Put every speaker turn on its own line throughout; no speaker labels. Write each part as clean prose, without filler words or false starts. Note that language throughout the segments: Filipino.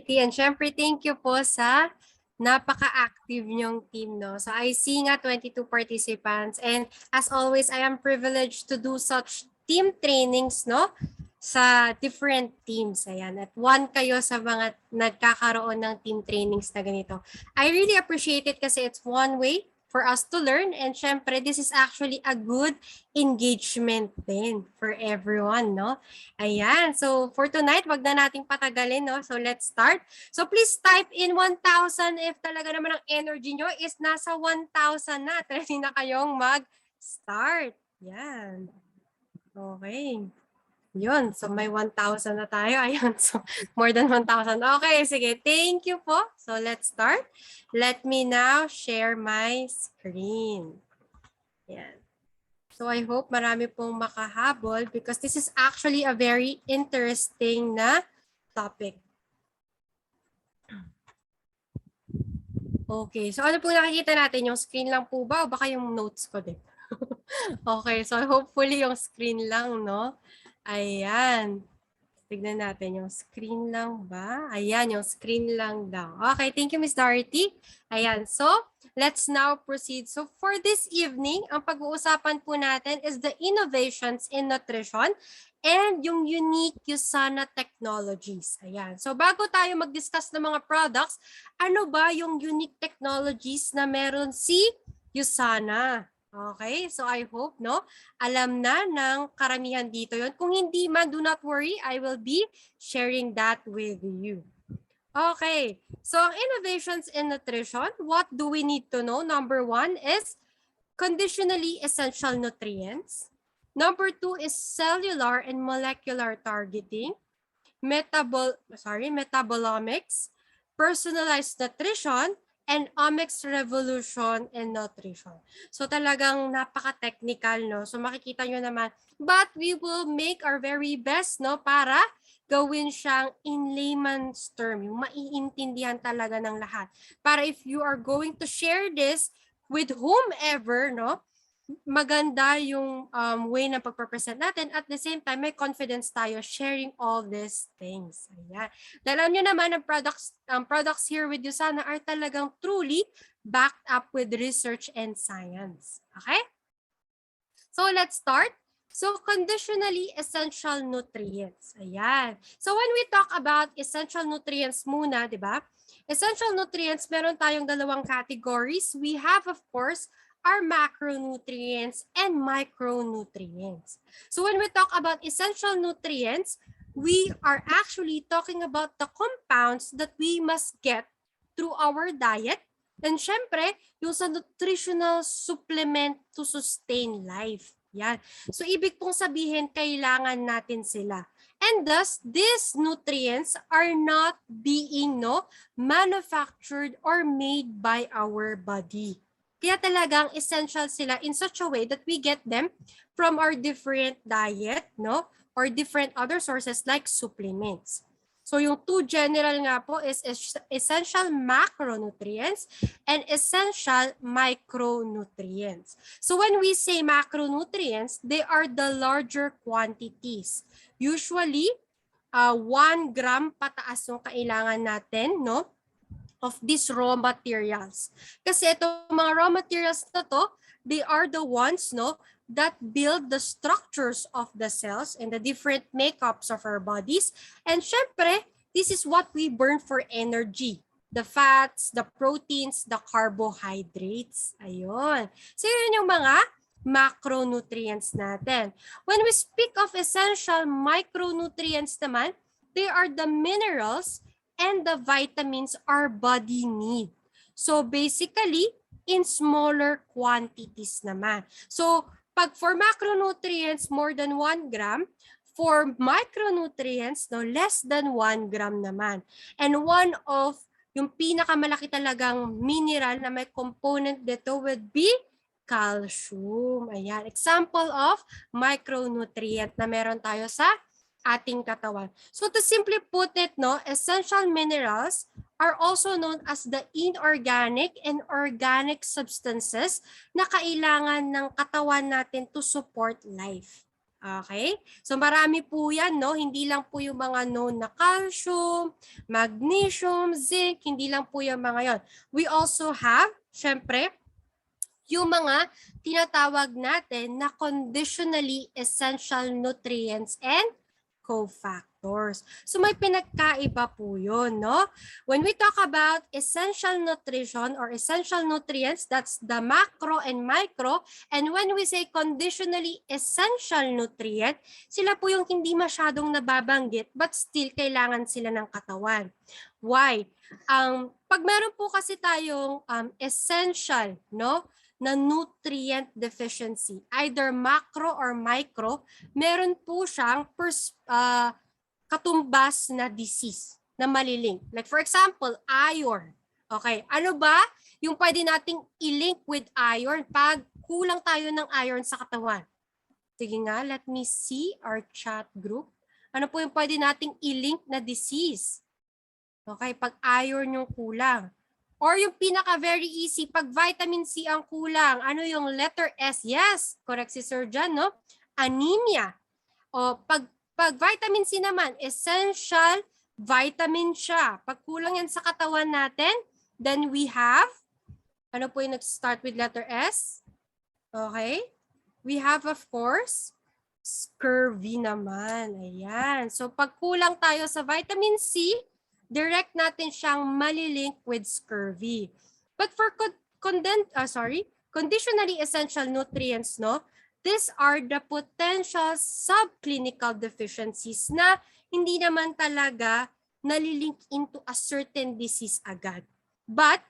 And syempre, thank you po sa napaka-active niyong team, no? So I see nga 22 participants, and as always, I am privileged to do such team trainings, no? Sa different teams. Ayan. At one kayo sa mga nagkakaroon ng team trainings na ganito. I really appreciate it kasi it's one way for us to learn, and syempre, this is actually a good engagement din for everyone, no? Ayan. So for tonight, wag na nating patagalin, no? So let's start. So please type in 1,000 if talaga naman ang energy nyo is nasa 1,000 na. Ready na kayong mag-start. Yan. Okay. Yun. So may 1,000 na tayo. Ayun. So more than 1,000. Okay. Sige. Thank you po. So let's start. Let me now share my screen. Yan. So I hope marami pong makahabol because this is actually a very interesting na topic. Okay, so ano po nakikita natin? Yung screen lang po ba o baka yung notes ko din? Okay, so hopefully yung screen lang, no? Ayan. Tignan natin yung screen lang ba? Ayan, yung screen lang daw. Okay, thank you, Miss Dorothy. Ayan, so let's now proceed. So for this evening, ang pag-uusapan po natin is the innovations in nutrition and yung unique USANA technologies. Ayan, so bago tayo mag-discuss ng mga products, ano ba yung unique technologies na meron si USANA? Okay, so I hope, no, alam na ng karamihan dito yon. Kung hindi man, do not worry, I will be sharing that with you. Okay, so ang innovations in nutrition, what do we need to know? Number 1 is conditionally essential nutrients. Number 2 is cellular and molecular targeting. Metabolomics, personalized nutrition, and OMX Revolution in nutrition. So talagang napaka-technical, no? So makikita nyo naman, but we will make our very best, no? Para gawin siyang in layman's term, yung maiintindihan talaga ng lahat. Para if you are going to share this with whomever, no? Maganda yung way ng pagpapresent natin. At the same time, may confidence tayo sharing all these things. Ayan. Dahil alam nyo naman, ang products here with USANA are talagang truly backed up with research and science. Okay? So let's start. So conditionally essential nutrients. Ayan. So when we talk about essential nutrients muna, di ba? Essential nutrients, meron tayong dalawang categories. We have, of course, are macronutrients and micronutrients. So when we talk about essential nutrients, we are actually talking about the compounds that we must get through our diet. And syempre, yung sa nutritional supplement to sustain life. Yan. So ibig pong sabihin, kailangan natin sila. And thus, these nutrients are not being manufactured or made by our body. Kaya talagang essential sila in such a way that we get them from our different diet, no? Or different other sources like supplements. So yung two general nga po is essential macronutrients and essential micronutrients. So when we say macronutrients, they are the larger quantities. Usually, 1 gram pataas yung kailangan natin, no? Of these raw materials. Kasi itong mga raw materials na to, they are the ones, no, that build the structures of the cells and the different makeups of our bodies. And syempre, this is what we burn for energy. The fats, the proteins, the carbohydrates. Ayun. So yun yung mga macronutrients natin. When we speak of essential micronutrients naman, they are the minerals and the vitamins our body need. So basically, in smaller quantities naman. So pag for macronutrients, more than 1 gram, for micronutrients, no, less than 1 gram naman. And one of yung pinakamalaki talagang mineral na may component dito would be calcium. Ayan, example of micronutrient na meron tayo sa ating katawan. So to simply put it, no, essential minerals are also known as the inorganic and organic substances na kailangan ng katawan natin to support life. Okay? So marami po yan, no? Hindi lang po yung mga known na calcium, magnesium, zinc, hindi lang po yung mga yon. We also have, syempre, yung mga tinatawag natin na conditionally essential nutrients and cofactors. So may pinagkaiba po yun, no? When we talk about essential nutrition or essential nutrients, that's the macro and micro. And when we say conditionally essential nutrient, sila po yung hindi masyadong nababanggit but still kailangan sila ng katawan. Why? Pag meron po kasi tayong essential, no? Na nutrient deficiency, either macro or micro, meron po siyang katumbas na disease na malilink. Like for example, iron. Okay, ano ba yung pwede nating i-link with iron pag kulang tayo ng iron sa katawan? Sige nga, let me see our chat group. Ano po yung pwede nating i-link na disease? Okay, pag iron yung kulang. Or yung pinaka very easy, pag vitamin C ang kulang, ano yung letter S? Yes, correct si Sir John, no? Anemia. O pag vitamin C naman, essential vitamin siya. Pag kulang yan sa katawan natin, then we have, ano po yung nag-start with letter S? Okay. We have, of course, scurvy naman. Ayan. So pag kulang tayo sa vitamin C, direct natin siyang malilink with scurvy. But for conditionally essential nutrients, no, these are the potential subclinical deficiencies na hindi naman talaga nalilink into a certain disease agad. But,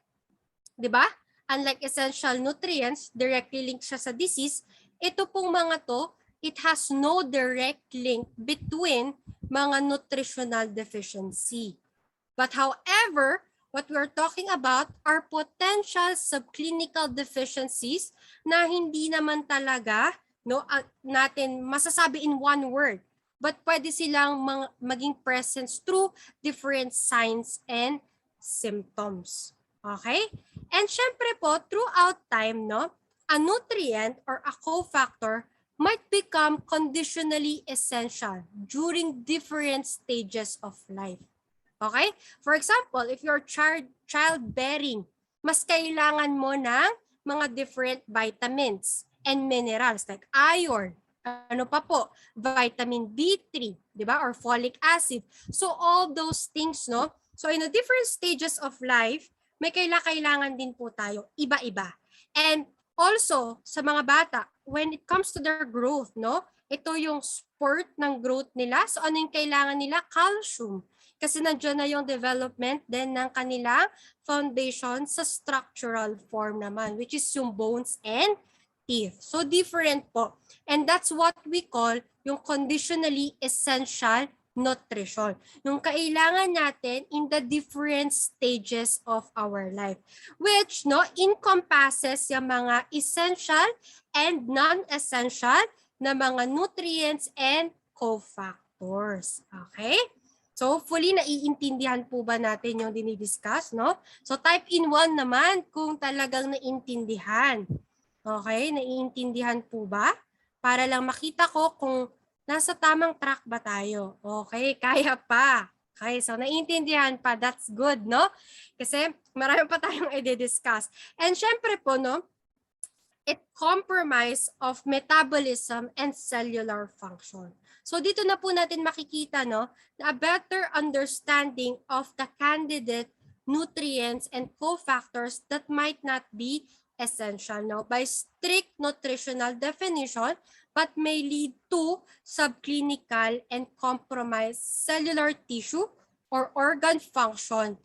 di ba, unlike essential nutrients, directly linked siya sa disease, ito pong mga to, it has no direct link between mga nutritional deficiency. But however, what we're talking about are potential subclinical deficiencies na hindi naman talaga natin masasabi in one word. But pwede silang maging present through different signs and symptoms. Okay? And syempre po, throughout time, no, a nutrient or a cofactor might become conditionally essential during different stages of life. Okay? For example, if you're childbearing, mas kailangan mo ng mga different vitamins and minerals like iron, ano pa po, vitamin B3, di ba? Or folic acid. So all those things, no? So in the different stages of life, may kailangan din po tayo, iba-iba. And also, sa mga bata, when it comes to their growth, no? Ito yung spurt ng growth nila. So ano yung kailangan nila? Calcium. Kasi nandiyan na yung development din ng kanilang foundation sa structural form naman, which is yung bones and teeth. So different po. And that's what we call yung conditionally essential nutrition. Yung kailangan natin in the different stages of our life, which no encompasses yung mga essential and non-essential na mga nutrients and cofactors. Okay? So hopefully naiintindihan po ba natin yung dinidiscuss, no? So type in 1 naman kung talagang naiintindihan. Okay, naiintindihan po ba? Para lang makita ko kung nasa tamang track ba tayo. Okay, kaya pa. Okay, so naiintindihan pa, that's good, no? Kasi marami pa tayong i-discuss. And syempre po, no, it compromise of metabolism and cellular function. So dito na po natin makikita, no, a better understanding of the candidate nutrients and cofactors that might not be essential, no, by strict nutritional definition, but may lead to subclinical and compromised cellular tissue or organ function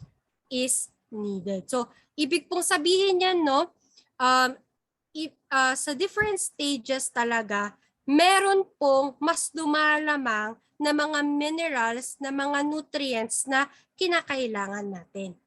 is needed. So ibig pong sabihin yan, no, sa different stages talaga, meron pong mas lumalamang na mga minerals, na mga nutrients na kinakailangan natin.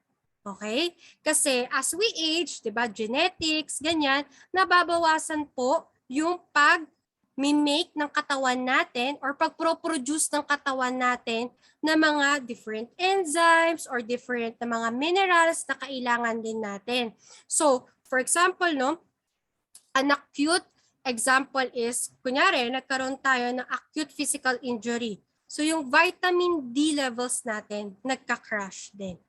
Okay? Kasi as we age, 'di ba, genetics, ganyan, nababawasan po yung pag-make ng katawan natin or pag-produce ng katawan natin na mga different enzymes or different na mga minerals na kailangan din natin. So, for example, no, an acute Example is, kunyari, nagkaroon tayo ng acute physical injury. So yung vitamin D levels natin, nagka-crash din.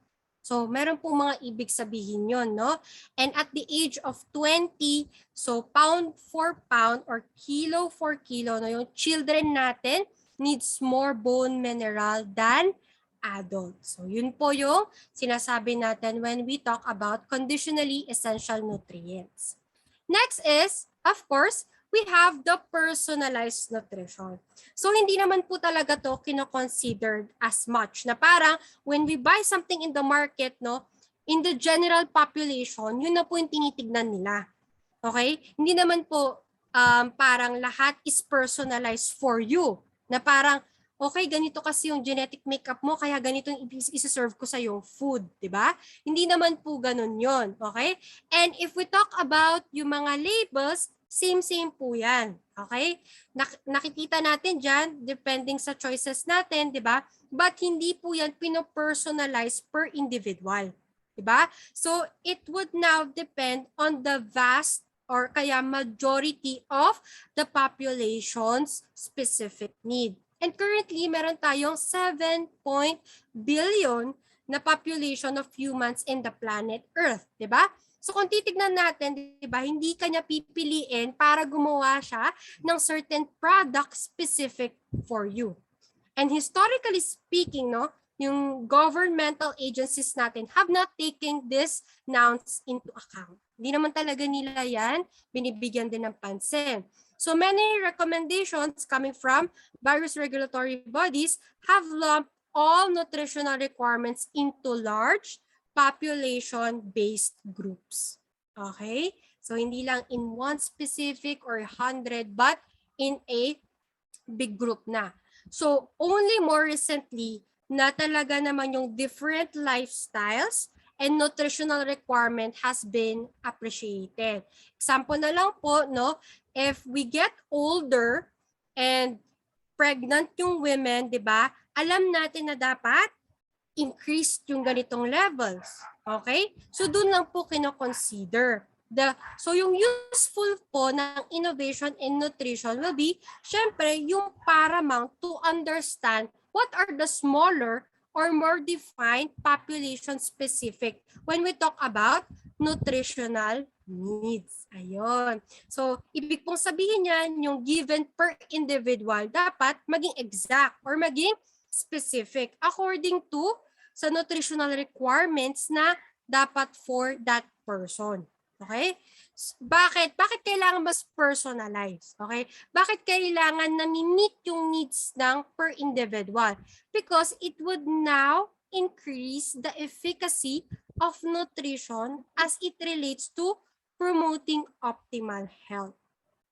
So meron po mga ibig sabihin yon, no? And at the age of 20, so pound for pound or kilo for kilo, no, yung children natin needs more bone mineral than adults. So yun po yung sinasabi natin when we talk about conditionally essential nutrients. Next is, of course, we have the personalized nutrition. So hindi naman po talaga to kino-considered as much na parang when we buy something in the market, no, in the general population, yun na po yung tinitignan nila. Okay? Hindi naman po parang lahat is personalized for you. Na parang, okay, ganito kasi yung genetic makeup mo, kaya ganito yung isa-serve ko sa yung food, di ba? Hindi naman po ganun yon, okay? And if we talk about yung mga labels, same po yan, okay? Nakikita natin dyan, depending sa choices natin, di ba? But hindi po yan pino-personalize per individual, di ba? So, it would now depend on the vast or kaya majority of the population's specific need. And currently, meron tayong 7 billion na population of humans in the planet Earth, di ba? So kung titignan natin, di ba, hindi kanya pipiliin para gumawa siya ng certain product specific for you. And historically speaking, no, yung governmental agencies natin have not taken this nouns into account. Hindi naman talaga nila yan binibigyan din ng pansin. So many recommendations coming from various regulatory bodies have lumped all nutritional requirements into large population-based groups. Okay? So hindi lang in one specific or 100, but in a big group na. So only more recently na talaga naman yung different lifestyles and nutritional requirement has been appreciated. Example na lang po, no, if we get older and pregnant yung women, di ba, alam natin na dapat increased yung ganitong levels. Okay? So doon lang po kino-consider. So yung useful po ng innovation in nutrition will be, syempre, yung paramount to understand what are the smaller or more defined population specific when we talk about nutritional needs. Ayun. So, ibig pong sabihin yan, yung given per individual dapat maging exact or maging specific according to sa nutritional requirements na dapat for that person. Okay? Bakit? Bakit kailangan mas personalized? Okay? Bakit kailangan na meet yung needs ng per individual? Because it would now increase the efficacy of nutrition as it relates to promoting optimal health.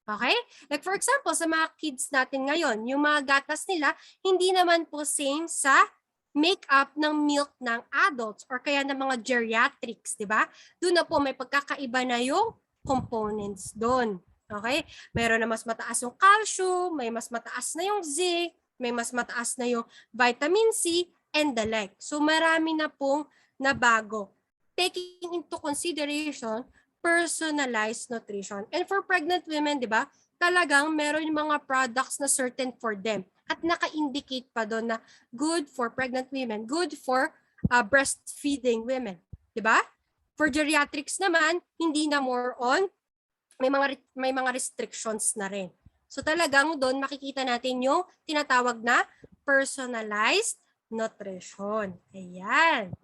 Okay? Like for example, sa mga kids natin ngayon, yung mga gatas nila, hindi naman po same sa make-up ng milk ng adults or kaya ng mga geriatrics, di ba? Doon na po may pagkakaiba na yung components doon. Okay? Meron na mas mataas yung calcium, may mas mataas na yung zinc, may mas mataas na yung vitamin C, and the like. So marami na pong nabago. Taking into consideration personalized nutrition. And for pregnant women, di ba, talagang meron yung mga products na certain for them. At naka-indicate pa doon na good for pregnant women, good for breastfeeding women. Di ba? For geriatrics naman, hindi na more on, may mga restrictions na rin. So talagang doon makikita natin yung tinatawag na personalized nutrition. Ayan.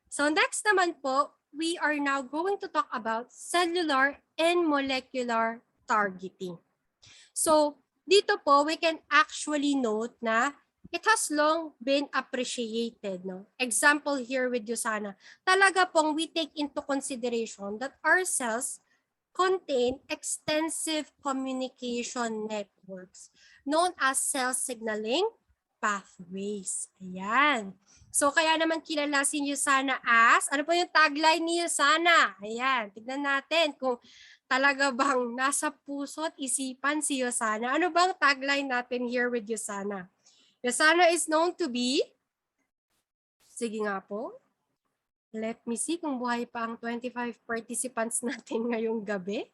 So next naman po, we are now going to talk about cellular and molecular targeting. So dito po, we can actually note na it has long been appreciated. No? Example here with USANA. Talaga pong we take into consideration that our cells contain extensive communication networks known as cell signaling pathways. Ayan. So kaya naman kilala si USANA as, ano po yung tagline ni USANA? Ayan, tignan natin kung talaga bang nasa puso at isipan si USANA. Ano bang tagline natin here with USANA? USANA is known to be, sige nga po, let me see kung buhay pa ang 25 participants natin ngayong gabi.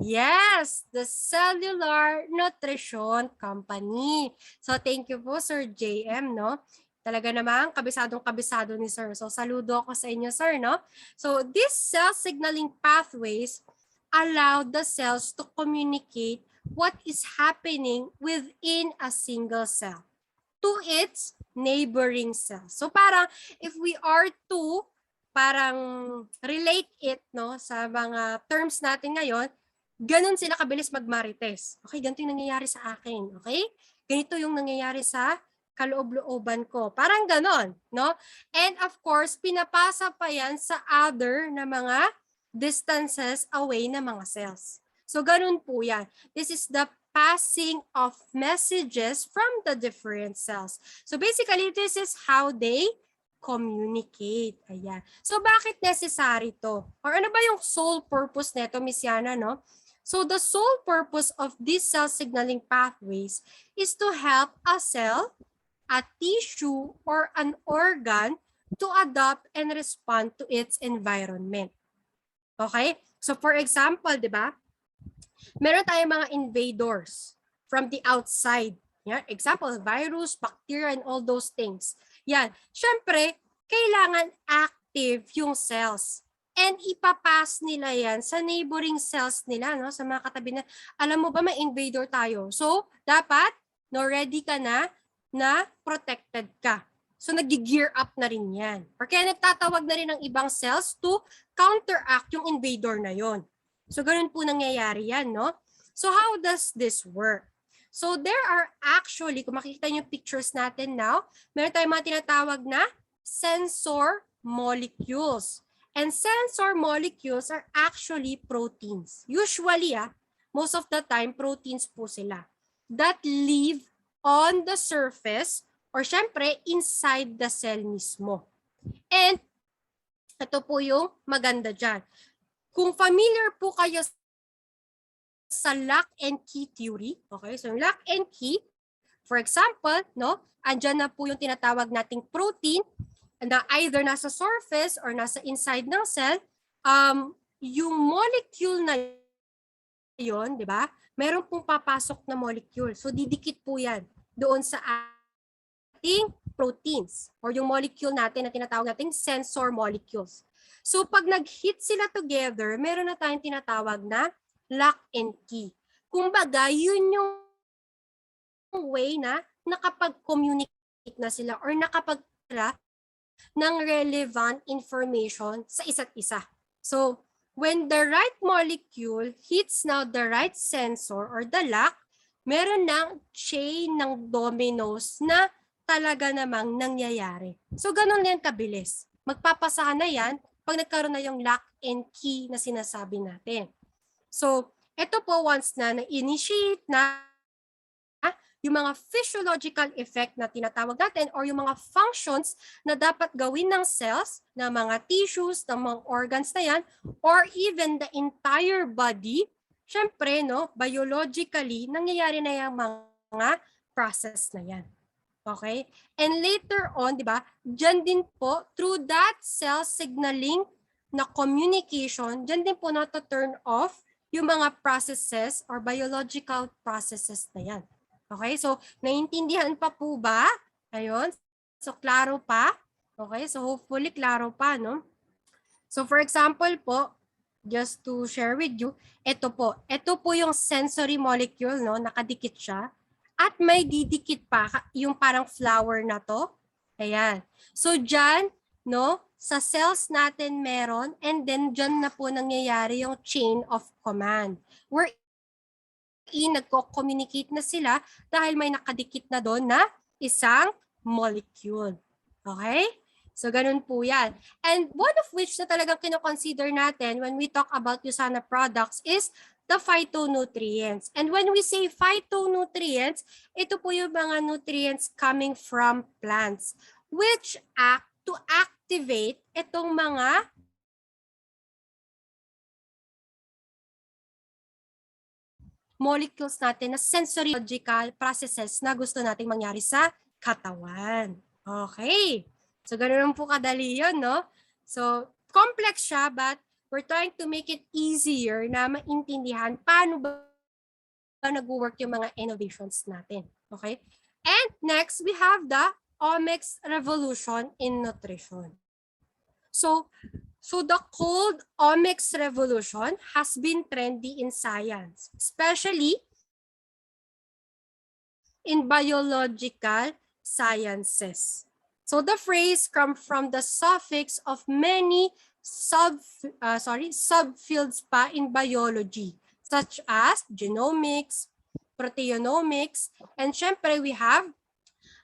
Yes, the Cellular Nutrition Company. So thank you po Sir JM, no? Talaga naman, kabisadong-kabisado ni Sir. So saludo ako sa inyo, Sir, no? So these cell signaling pathways allow the cells to communicate what is happening within a single cell to its neighboring cells. So parang if we are to parang relate it no sa mga terms natin ngayon, ganun sila kabilis magmarites. Okay, ganito yung nangyayari sa akin. Okay? Ganito yung nangyayari sa kaloob-looban ko. Parang ganon, no? And of course, pinapasa pa yan sa other na mga distances away na mga cells. So ganun po yan. This is the passing of messages from the different cells. So basically, this is how they communicate. Ayan. So bakit necessary to? Or ano ba yung sole purpose nito, Miss Yana, no? So the sole purpose of these cell signaling pathways is to help a cell, a tissue, or an organ to adapt and respond to its environment. Okay? So for example, di ba? Meron tayong mga invaders from the outside. Yeah? Example, virus, bacteria, and all those things. Yan. Siyempre, kailangan active yung cells. And ipapass nila yan sa neighboring cells nila, no? Sa mga katabi na, alam mo ba may invader tayo? So, dapat, no, ready ka na protected ka. So, nag-gear up na rin yan. Or kaya nagtatawag na rin ng ibang cells to counteract yung invader na yon. So, ganun po nangyayari yan, no? So, how does this work? So, there are actually, kung makikita niyo yung pictures natin now, meron tayong mga tinatawag na sensor molecules. And sensor molecules are actually proteins. Usually, most of the time, proteins po sila that live on the surface or syempre, inside the cell mismo. And ito po yung maganda dyan. Kung familiar po kayo sa lock and key theory, okay? So lock and key, for example, no, andyan na po yung tinatawag nating protein na either nasa surface or nasa inside ng cell, yung molecule na yon, di ba? Meron pong papasok na molecule. So didikit po yan doon sa ating proteins or yung molecule natin na tinatawag nating sensor molecules. So pag nag-hit sila together, meron na tayong tinatawag na lock and key. Kumbaga, yun yung way na nakapag-communicate na sila or nakapag-sila ng relevant information sa isa't isa. So, when the right molecule hits now the right sensor or the lock, meron ng chain ng dominoes na talaga namang nangyayari. So, ganun yan kabilis. Magpapasahan na yan pag nagkaroon na yung lock and key na sinasabi natin. So, ito po once na na-initiate na yung mga physiological effect na tinatawag natin or yung mga functions na dapat gawin ng cells, ng mga tissues, ng mga organs na yan, or even the entire body, syempre, no, biologically, nangyayari na yung mga process na yan. Okay? And later on, di ba, dyan din po, through that cell signaling na communication, dyan din po na-turn off yung mga processes or biological processes na yan. Okay, so naiintindihan pa po ba? Ayun. So klaro pa? Okay, so hopefully klaro pa, no? So for example po, just to share with you, ito po yung sensory molecule, no? Nakadikit siya. At may didikit pa yung parang flower na to. Ayan. So dyan, no? Sa cells natin meron and then dyan na po nangyayari yung chain of command. Nagko-communicate na sila dahil may nakadikit na doon na isang molecule. Okay? So, ganun po yan. And one of which na talagang kino-consider natin when we talk about USANA products is the phytonutrients. And when we say phytonutrients, ito po yung mga nutrients coming from plants which act to activate itong mga molecules natin na sensory-logical processes na gusto nating mangyari sa katawan. Okay. So, ganoon po kadali yun, no? So, complex siya but we're trying to make it easier na maintindihan paano ba nag-work yung mga innovations natin. Okay? And next, we have the OMX Revolution in nutrition. So the cold OMX Revolution has been trendy in science, especially in biological sciences. So the phrase comes from the suffix of many subfields pa in biology, such as genomics, proteomics, and syempre we have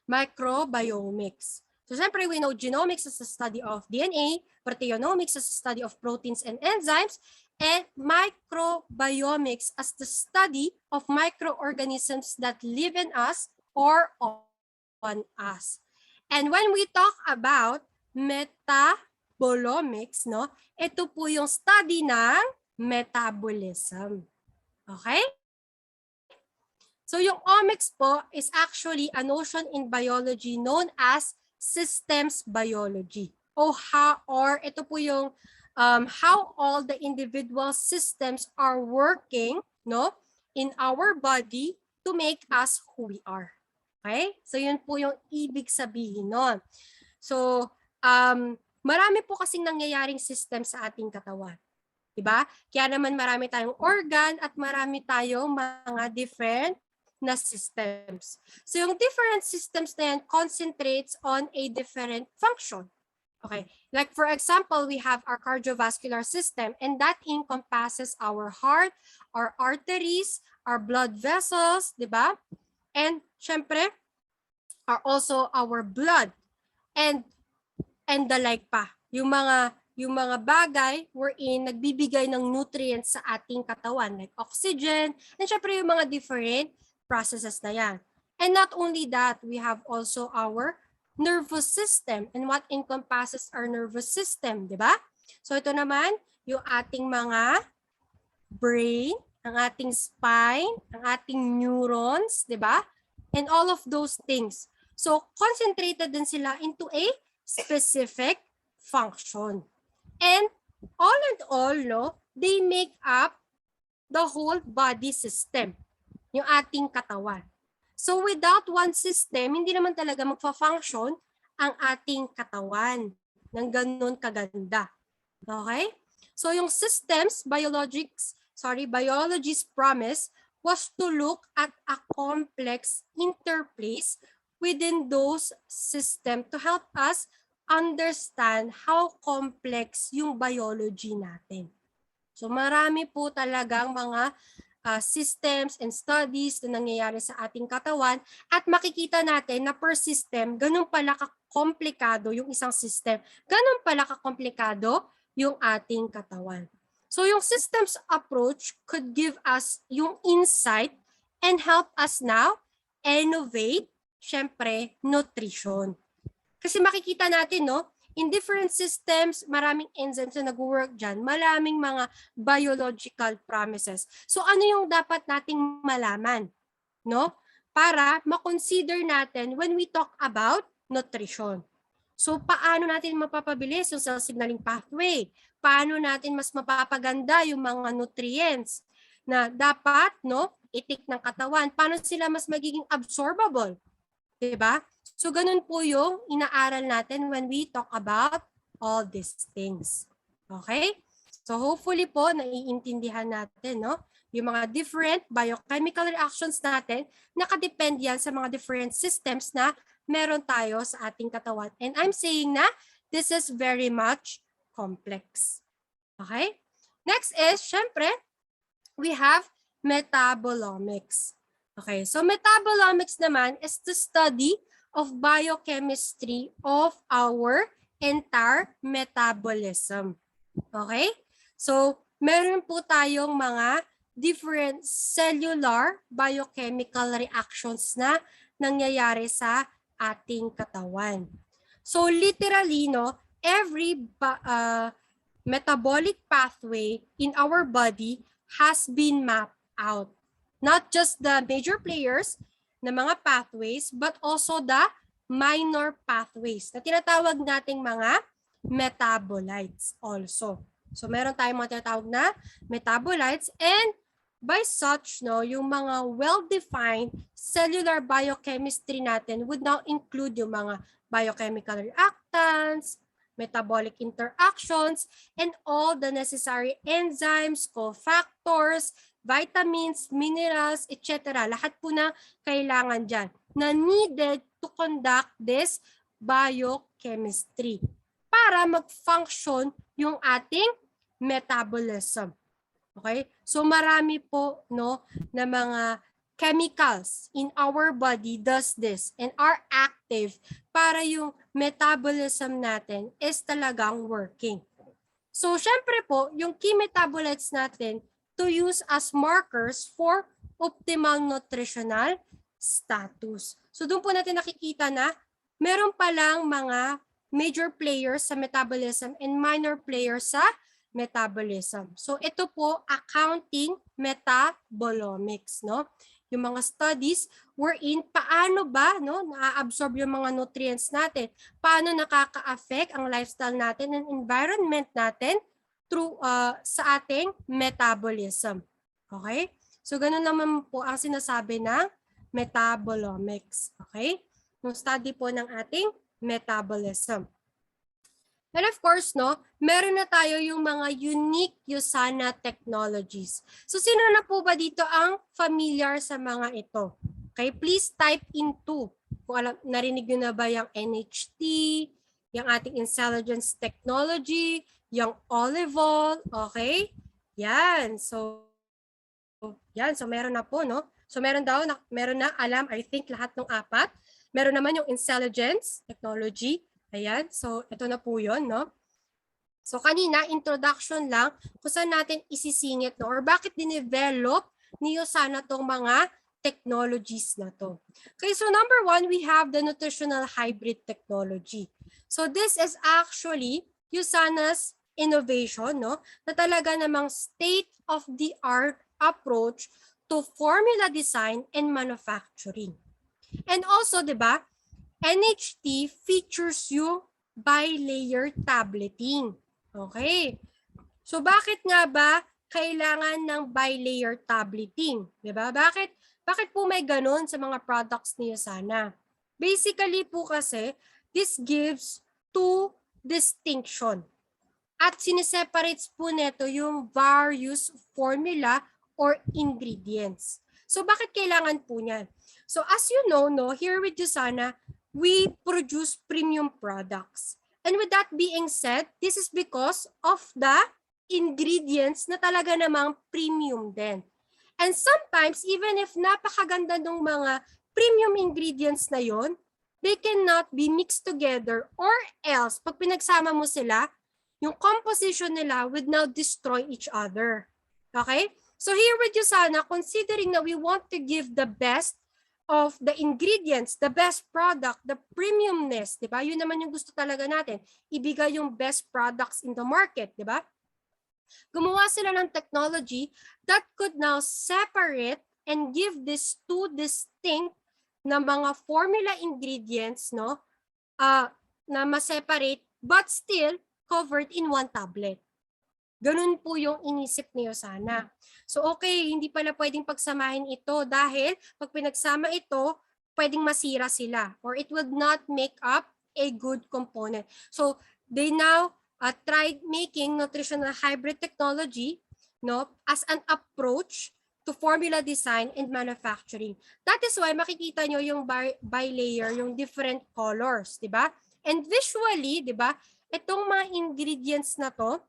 microbiomics. So syempre we know genomics is the study of DNA, proteomics is the study of proteins and enzymes, and microbiomics as the study of microorganisms that live in us or on us. And when we talk about metabolomics, no, ito po yung study ng metabolism. Okay? So yung omics po is actually a notion in biology known as systems biology. Or ito po yung how all the individual systems are working, no, in our body to make us who we are. Okay? So yun po yung ibig sabihin nun. So marami po kasing nangyayaring system sa ating katawan. Diba? Kaya naman marami tayong organ at marami tayong mga different na systems. So yung different systems na yan concentrates on a different function. Okay, like for example, we have our cardiovascular system and that encompasses our heart, our arteries, our blood vessels, di ba? And syempre, are also our blood and the like pa. Yung mga bagay wherein nagbibigay ng nutrients sa ating katawan like oxygen and syempre yung mga different processes na yan. And not only that, we have also our nervous system and what encompasses our nervous system, di ba? So ito naman, yung ating mga brain, ang ating spine, ang ating neurons, di ba? And all of those things. So concentrated din sila into a specific function. And all, no, they make up the whole body system, yung ating katawan. So without one system, hindi naman talaga magfa-function ang ating katawan ng ganun kaganda. Okay? So yung systems, biology's promise was to look at a complex interplays within those systems to help us understand how complex yung biology natin. So marami po talagang mga systems and studies na nangyayari sa ating katawan at makikita natin na per system, ganun pala kakomplikado yung isang system. Ganun pala kakomplikado yung ating katawan. So yung systems approach could give us yung insight and help us now innovate, syempre, nutrition. Kasi makikita natin, no, in different systems, maraming enzymes na nag-work dyan, maraming mga biological promises. So ano yung dapat nating malaman, no? Para ma-consider natin when we talk about nutrition. So paano natin mapapabilis yung cell signaling pathway? Paano natin mas mapapaganda yung mga nutrients na dapat, no, itik ng katawan? Paano sila mas magiging absorbable? Diba? So ganun po yung inaaral natin when we talk about all these things. Okay? So hopefully po naiintindihan natin, no, yung mga different biochemical reactions natin, nakadepend yan sa mga different systems na meron tayo sa ating katawan. And I'm saying na this is very much complex. Okay? Next is, syempre, we have metabolomics. Okay, so metabolomics naman is the study of biochemistry of our entire metabolism. Okay? So, meron po tayong mga different cellular biochemical reactions na nangyayari sa ating katawan. So, literally, no, every metabolic pathway in our body has been mapped out. Not just the major players na mga pathways, but also the minor pathways na tinatawag nating mga metabolites also. So meron tayong mga tinatawag na metabolites, and by such, no, yung mga well-defined cellular biochemistry natin would now include yung mga biochemical reactants, metabolic interactions, and all the necessary enzymes, cofactors, vitamins, minerals, etc. Lahat po na kailangan dyan na needed to conduct this biochemistry para mag-function yung ating metabolism. Okay? So marami po, no, na mga chemicals in our body does this and are active para yung metabolism natin is talagang working. So syempre po, yung key metabolites natin to use as markers for optimal nutritional status. So doon po natin nakikita na meron palang mga major players sa metabolism and minor players sa metabolism. So ito po accounting metabolomics, no? Yung mga studies wherein paano ba, no, na-absorb yung mga nutrients natin, paano nakaka-affect ang lifestyle natin and environment natin through sa ating metabolism. Okay? So ganun naman po ang sinasabi ng metabolomics. Okay? Yung study po ng ating metabolism. And of course, no, meron na tayo yung mga unique USANA technologies. So sino na po ba dito ang familiar sa mga ito? Okay, please type in 2. Kung alam, narinig nyo na ba yung NHT, yung ating intelligence technology, yung olive, okay? Yan. So meron na po, no? So meron na alam, I think lahat ng 4. Meron naman yung intelligence technology. Ayan, so ito na po yun, no? So kanina, introduction lang kung saan natin isisingit, no? Or bakit dinevelop ni USANA tong mga technologies na to. Okay, so number 1, we have the nutritional hybrid technology. So this is actually USANA's innovation, no? Na talaga namang state-of-the-art approach to formula design and manufacturing. And also, di ba, NHT features yung bilayer tableting. Okay. So bakit nga ba kailangan ng bilayer tableting? 'Di ba? Bakit po may ganun sa mga products ni USANA? Basically po kasi this gives two distinction. At sineseparates po nito yung various formula or ingredients. So bakit kailangan po niyan? So as you know, no, here with USANA, we produce premium products. And with that being said, this is because of the ingredients na talaga namang premium din. And sometimes, even if napakaganda ng mga premium ingredients na yon, they cannot be mixed together, or else, pag pinagsama mo sila, yung composition nila would now destroy each other. Okay? So here with USANA, considering that we want to give the best of the ingredients, the best product, the premiumness, di ba? Yun naman yung gusto talaga natin. Ibigay yung best products in the market, di ba? Gumawa sila ng technology that could now separate and give these two distinct na mga formula ingredients, no? Na ma-separate but still covered in one tablet. Ganun po yung inisip ni USANA. So okay, hindi pala pwedeng pagsamahin ito dahil pag pinagsama ito, pwedeng masira sila or it would not make up a good component. So they now tried making nutritional hybrid technology, no, as an approach to formula design and manufacturing. That is why makikita nyo yung bilayer, yung different colors, di ba? And visually, di ba, itong mga ingredients na to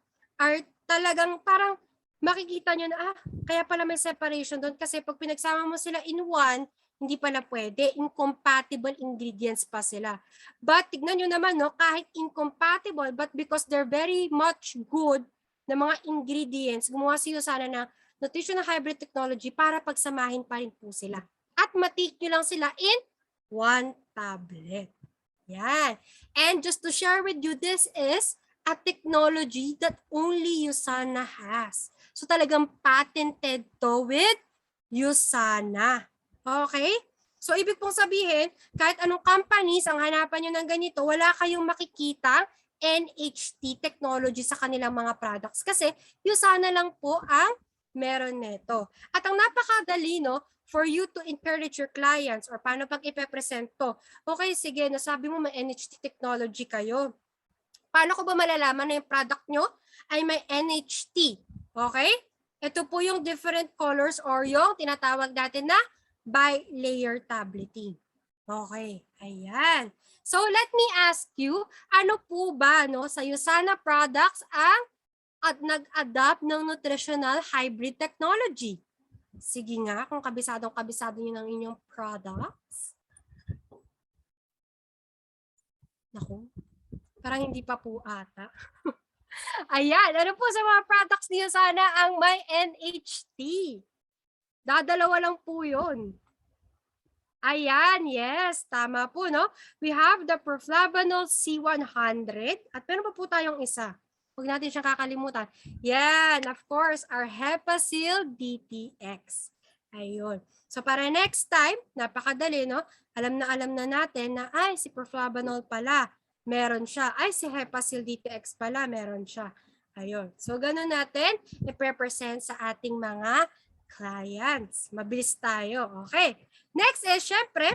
are talagang parang makikita nyo na, kaya pala may separation doon kasi pag pinagsama mo sila in one, hindi pala pwede. Incompatible ingredients pa sila. But tignan nyo naman, no, kahit incompatible, but because they're very much good na mga ingredients, gumawa si USANA na nutritional hybrid technology para pagsamahin pa rin po sila. At matik nyo lang sila in one tablet. Yan. And just to share with you, this is a technology that only USANA has. So talagang patented to with USANA. Okay? So ibig pong sabihin, kahit anong companies ang hanapan nyo ng ganito, wala kayong makikita NHT technology sa kanilang mga products kasi USANA lang po ang meron nito. At ang napakadali, no, for you to encourage your clients or paano pag ipepresent to. Okay, sige, nasabi mo may NHT technology kayo. Paano ko ba malalaman na yung product nyo ay may NHT? Okay? Ito po yung different colors or yung tinatawag natin na bi-layer tableting. Okay, ayan. So let me ask you, ano po ba no, sa USANA products ang nag-adapt ng nutritional hybrid technology? Sige nga, kung kabisado nyo ng inyong products. Naku, parang hindi pa po ata. Ayan, ano po sa mga products niyo sana ang may NHT? Dadalawa lang po yun. Ayan, yes, tama po, no? We have the perflavanol C100 at meron pa po tayong isa. Huwag natin siyang kakalimutan. Yan, of course, our Hepasil DTX. Ayun. So para next time, napakadali, no? Alam na natin na, ay, si perflavanol pala, meron siya. Ay, si Hepasil DTX pala, meron siya. Ayun. So ganun natin i-represent sa ating mga clients. Mabilis tayo. Okay. Next is, syempre,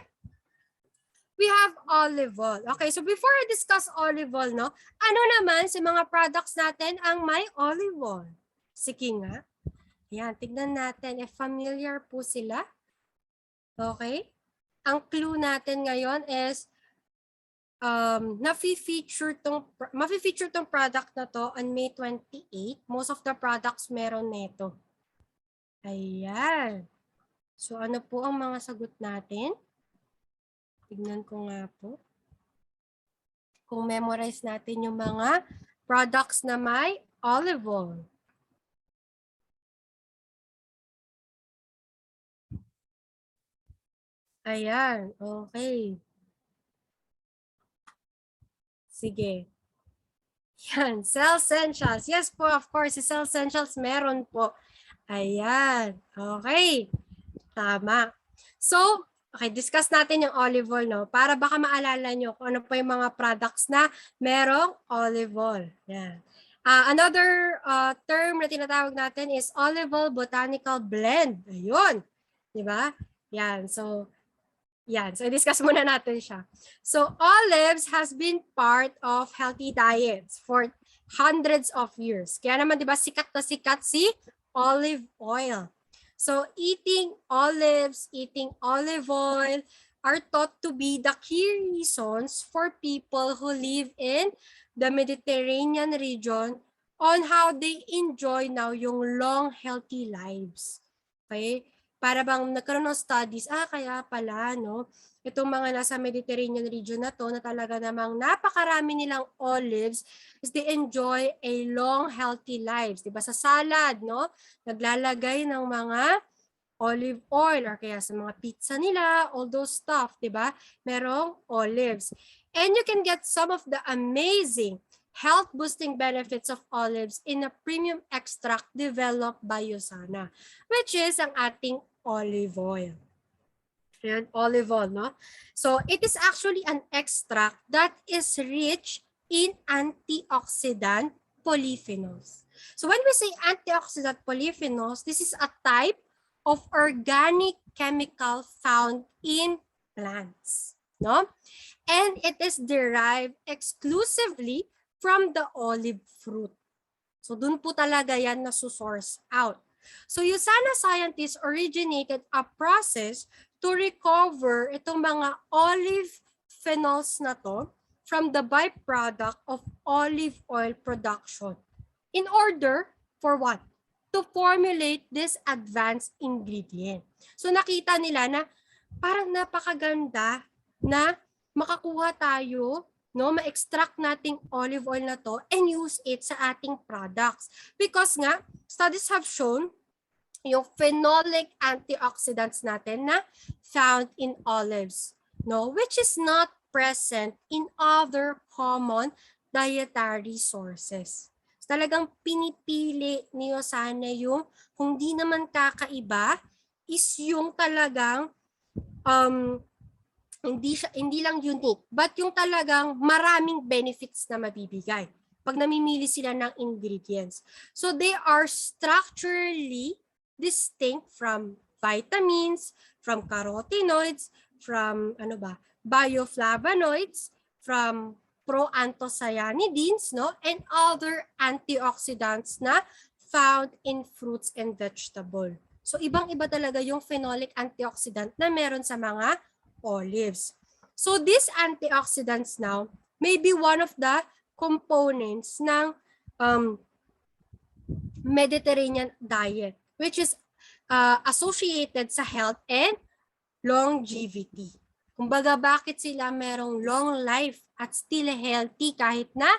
we have olive oil. Okay, so before I discuss olive oil, no, ano naman sa mga products natin ang may olive oil? Sige nga. Yan, tignan natin if familiar po sila. Okay? Ang clue natin ngayon is mafe-feature tong product na to on May 28. Most of the products meron nito. Ayan. So ano po ang mga sagot natin? Tignan ko nga po. Kung memorize natin yung mga products na may olive oil. Ayan, okay. Sige. Yan, Cell Essentials. Yes po, of course, si Cell Essentials meron po. Ayan, okay. Tama. So, okay, discuss natin yung olive oil, no? Para baka maalala nyo kung ano pa yung mga products na merong olive oil. Yan. Another term na tinatawag natin is olive oil botanical blend. Ayun. Diba? Yan. So, discuss muna natin siya. So, olives has been part of healthy diets for hundreds of years. Kaya naman, diba, sikat na sikat si olive oil. So, eating olives, eating olive oil are thought to be the key reasons for people who live in the Mediterranean region on how they enjoy now yung long, healthy lives. Okay? Para bang nagkaroon ng studies, kaya pala, no? Itong mga nasa Mediterranean region na to, na talaga namang napakarami nilang olives, is they enjoy a long, healthy lives. Diba? Sa salad, no? Naglalagay ng mga olive oil or kaya sa mga pizza nila, all those stuff, diba? Merong olives. And you can get some of the amazing health-boosting benefits of olives in a premium extract developed by USANA, which is ang ating olive oil. Ayan, olive oil, no? So, it is actually an extract that is rich in antioxidant polyphenols. So, when we say antioxidant polyphenols, this is a type of organic chemical found in plants, no? And it is derived exclusively from the olive fruit. So, dun po talaga yan nasu-source out. So, USANA scientists originated a process to recover itong mga olive phenols na to from the byproduct of olive oil production in order for what? To formulate this advanced ingredient. So, nakita nila na parang napakaganda na makakuha tayo, no, ma-extract nating olive oil na to and use it sa ating products. Because nga, studies have shown yung phenolic antioxidants natin na found in olives, no, which is not present in other common dietary sources. So, talagang pinipili ni USANA yung kung di naman kakaiba is yung talagang hindi lang unique, but yung talagang maraming benefits na mabibigay pag namimili sila ng ingredients. So they are structurally distinct from vitamins, from carotenoids, from bioflavonoids, from proanthocyanidins, no, and other antioxidants na found in fruits and vegetable. So ibang-iba talaga yung phenolic antioxidant na meron sa mga olives. So these antioxidants now may be one of the components ng Mediterranean diet, which is associated sa health and longevity. Kumbaga, bakit sila merong long life at still healthy kahit na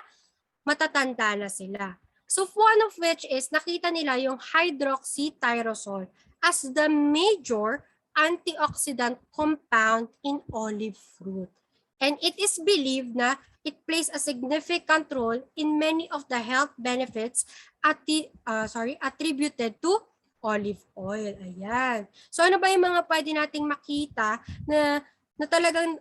matatanda na sila. So one of which is nakita nila yung hydroxytyrosol as the major antioxidant compound in olive fruit. And it is believed na it plays a significant role in many of the health benefits attributed to olive oil. Ayan. So ano ba yung mga pwede nating makita na talagang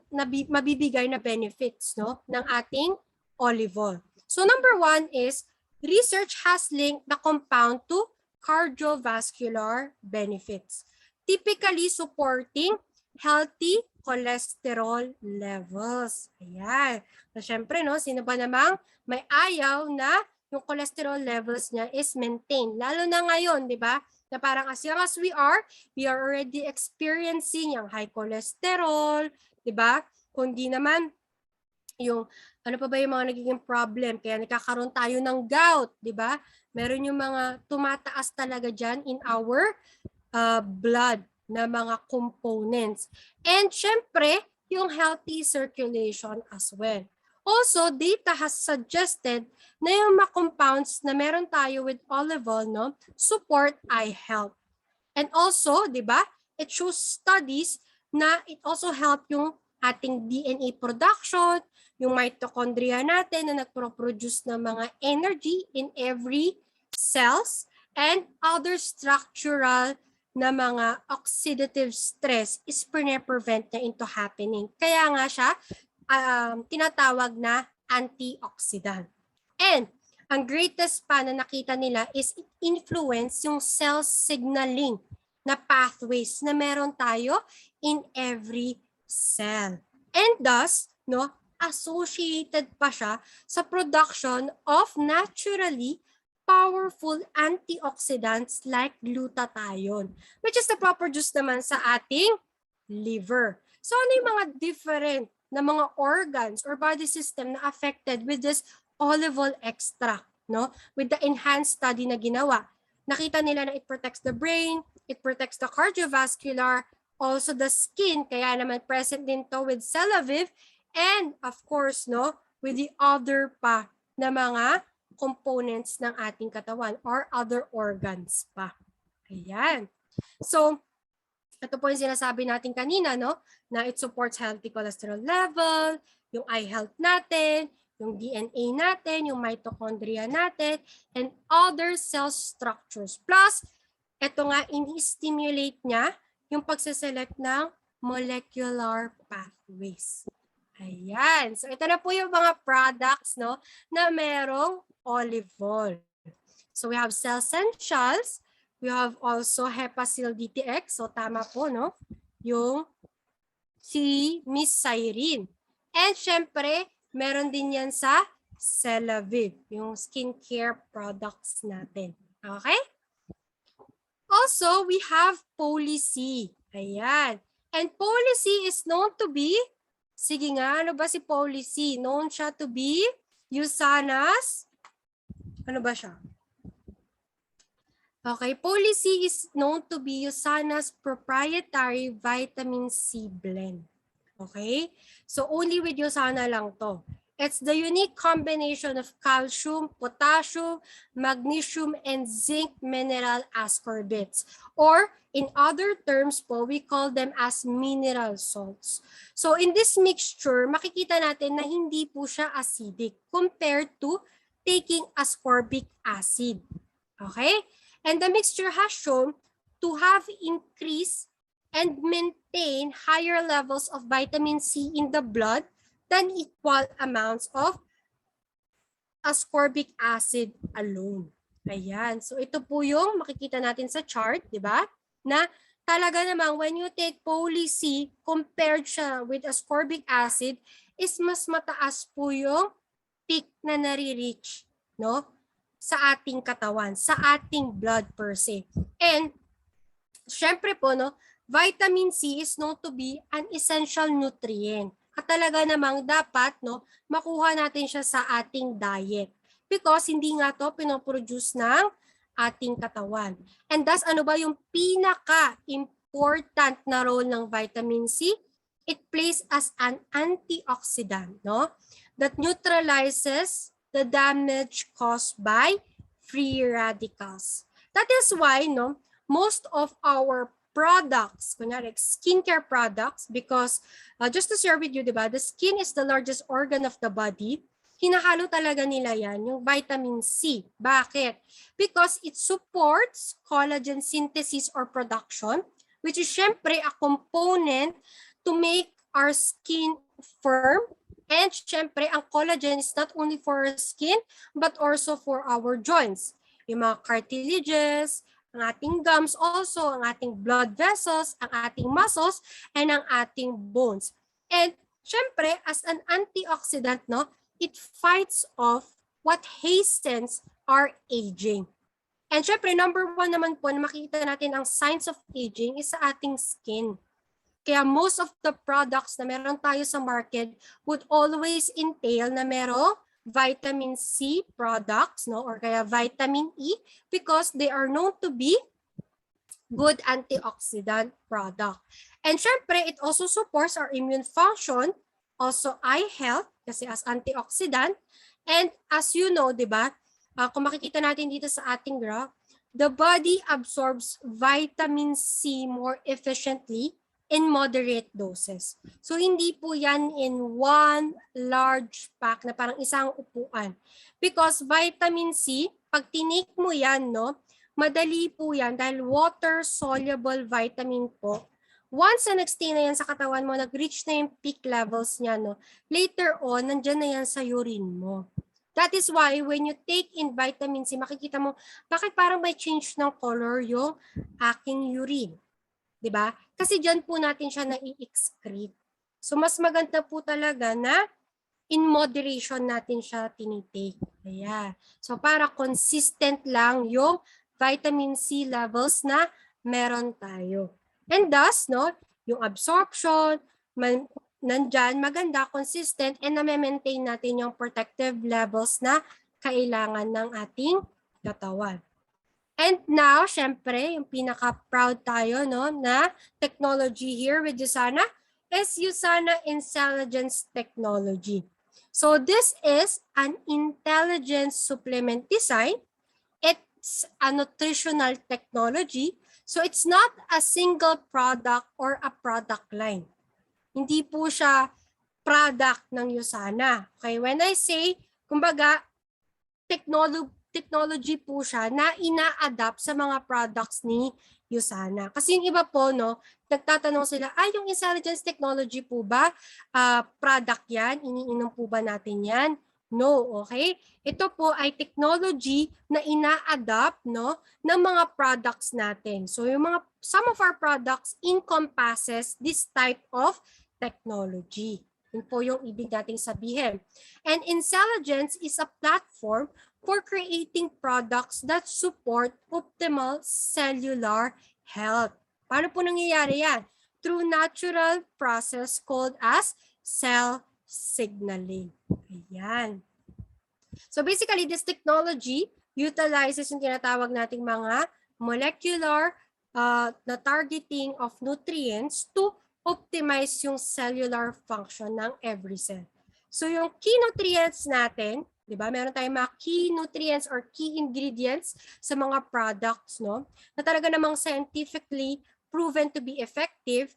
mabibigay na benefits, no, ng ating olive oil? So number one is research has linked the compound to cardiovascular benefits, typically supporting healthy cholesterol levels. Ayan. So, syempre, no, sino ba namang may ayaw na yung cholesterol levels niya is maintained. Lalo na ngayon, di ba? Na parang as young as we are already experiencing yung high cholesterol, di ba? Kundi naman, yung ano pa ba yung mga nagiging problem? Kaya nagkakaroon tayo ng gout, di ba? Meron yung mga tumataas talaga dyan in our blood na mga components. And syempre, yung healthy circulation as well. Also, data has suggested na yung mga compounds na meron tayo with olive oil, no, support eye health. And also, di ba, it shows studies na it also help yung ating DNA production, yung mitochondria natin na nagpro-produce ng mga energy in every cells, and other structural na mga oxidative stress is prevent niya into happening. Kaya nga siya tinatawag na antioxidant. And ang greatest pa na nakita nila is it influence yung cell signaling na pathways na meron tayo in every cell. And thus, no, associated pa siya sa production of naturally powerful antioxidants like glutathione, which is na-produce naman sa ating liver. So ano yung mga different na mga organs or body system na affected with this olive oil extract, no? With the enhanced study na ginawa. Nakita nila na it protects the brain, it protects the cardiovascular, also the skin, kaya naman present din to with Celavive, and of course, no, with the other pa na mga components ng ating katawan or other organs pa. Ayan. So, ito po yung sinasabi natin kanina, no? Na it supports healthy cholesterol level, yung eye health natin, yung DNA natin, yung mitochondria natin, and other cell structures. Plus, ito nga, ini-stimulate niya yung pagseselect ng molecular pathways. Ayan. So, ito na po yung mga products, no, na merong olive oil. So, we have Cell Essentials. We have also Hepasil DTX. So, tama po, no? Yung si Miss Cyrene. And syempre, meron din yan sa Celavive, yung skincare products natin. Okay? Also, we have Policy. Ayan. And Policy is known to be, sige nga, ano ba si Policy? Known siya to be USANA's, ano ba siya? Okay, Policy is known to be USANA's proprietary vitamin C blend. Okay? So, only with USANA lang to. It's the unique combination of calcium, potassium, magnesium, and zinc mineral ascorbates. Or, in other terms po, we call them as mineral salts. So, in this mixture, makikita natin na hindi po siya acidic compared to taking ascorbic acid. Okay? And the mixture has shown to have increased and maintain higher levels of vitamin C in the blood than equal amounts of ascorbic acid alone. Ayan. So ito po yung makikita natin sa chart, di ba? Na talaga namang when you take Poly-C compared siya with ascorbic acid is mas mataas po yung peak na nare-reach, no? Sa ating katawan, sa ating blood per se. And syempre po, no, vitamin C is known to be an essential nutrient. At talaga namang dapat, no, makuha natin siya sa ating diet. Because hindi nga to pinoproduce ng ating katawan. And thus, ano ba yung pinaka-important na role ng vitamin C? It plays as an antioxidant, no? That neutralizes the damage caused by free radicals. That is why, no, most of our products, kunyari skincare products, because just to share with you, diba, the skin is the largest organ of the body, hinahalo talaga nila yan, yung vitamin C. Bakit? Because it supports collagen synthesis or production, which is syempre a component to make our skin firm. And syempre, ang collagen is not only for our skin, but also for our joints. Yung mga cartilages, ang ating gums also, ang ating blood vessels, ang ating muscles, and ang ating bones. And syempre, as an antioxidant, no, it fights off what hastens our aging. And syempre, number one naman po na makikita natin ang signs of aging is sa ating skin. Kaya most of the products na meron tayo sa market would always entail na merong vitamin C products, no, or kaya vitamin E, because they are known to be good antioxidant product. And syempre, it also supports our immune function, also eye health, kasi as antioxidant. And as you know, di ba, kung makikita natin dito sa ating graph, the body absorbs vitamin C more efficiently in moderate doses. So hindi po yan in one large pack na parang isang upuan. Because vitamin C, pag tinake mo yan, no, madali po yan dahil water-soluble vitamin po. Once na nag-stay na yan sa katawan mo, nag-reach na yung peak levels niya, no, later on, nandyan na yan sa urine mo. That is why when you take in vitamin C, makikita mo, bakit parang may change ng color yung aking urine? Diba? Kasi dyan po natin siya na-excrete. So mas maganda po talaga na in moderation natin siya tinitake. Ayan. So para consistent lang yung vitamin C levels na meron tayo. And thus, no, yung absorption, nandyan, maganda, consistent, and na-maintain natin yung protective levels na kailangan ng ating katawan. And now, syempre, yung pinaka-proud tayo, no, na technology here with USANA is USANA Intelligence Technology. So this is an intelligence supplement design. It's a nutritional technology. So it's not a single product or a product line. Hindi po siya product ng USANA. Okay, when I say, kumbaga, technology po siya na ina-adapt sa mga products ni USANA. Kasi yung iba po, no, nagtatanong sila, yung intelligence technology po ba, product yan? Iniinom po ba natin yan? No, okay? Ito po ay technology na ina-adapt, no, ng mga products natin. So yung some of our products encompasses this type of technology. Yun po yung ibig nating sabihin. And intelligence is a platform for creating products that support optimal cellular health. Paano po nangyayari yan? Through natural process called as cell signaling. Ayan. So basically, this technology utilizes yung tinatawag nating mga molecular na targeting of nutrients to optimize yung cellular function ng every cell. So yung key nutrients natin, di ba? Meron tayong mga key nutrients or key ingredients sa mga products, no? Na talaga namang scientifically proven to be effective.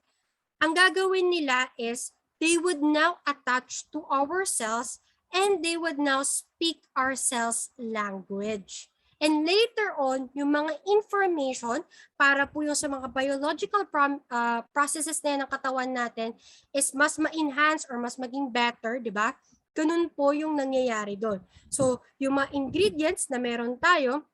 Ang gagawin nila is they would now attach to our cells and they would now speak our cells' language. And later on, yung mga information para po yung sa mga biological processes na yan ng katawan natin is mas ma-enhance or mas maging better, di ba? Ganun po yung nangyayari doon. So, yung mga ingredients na meron tayo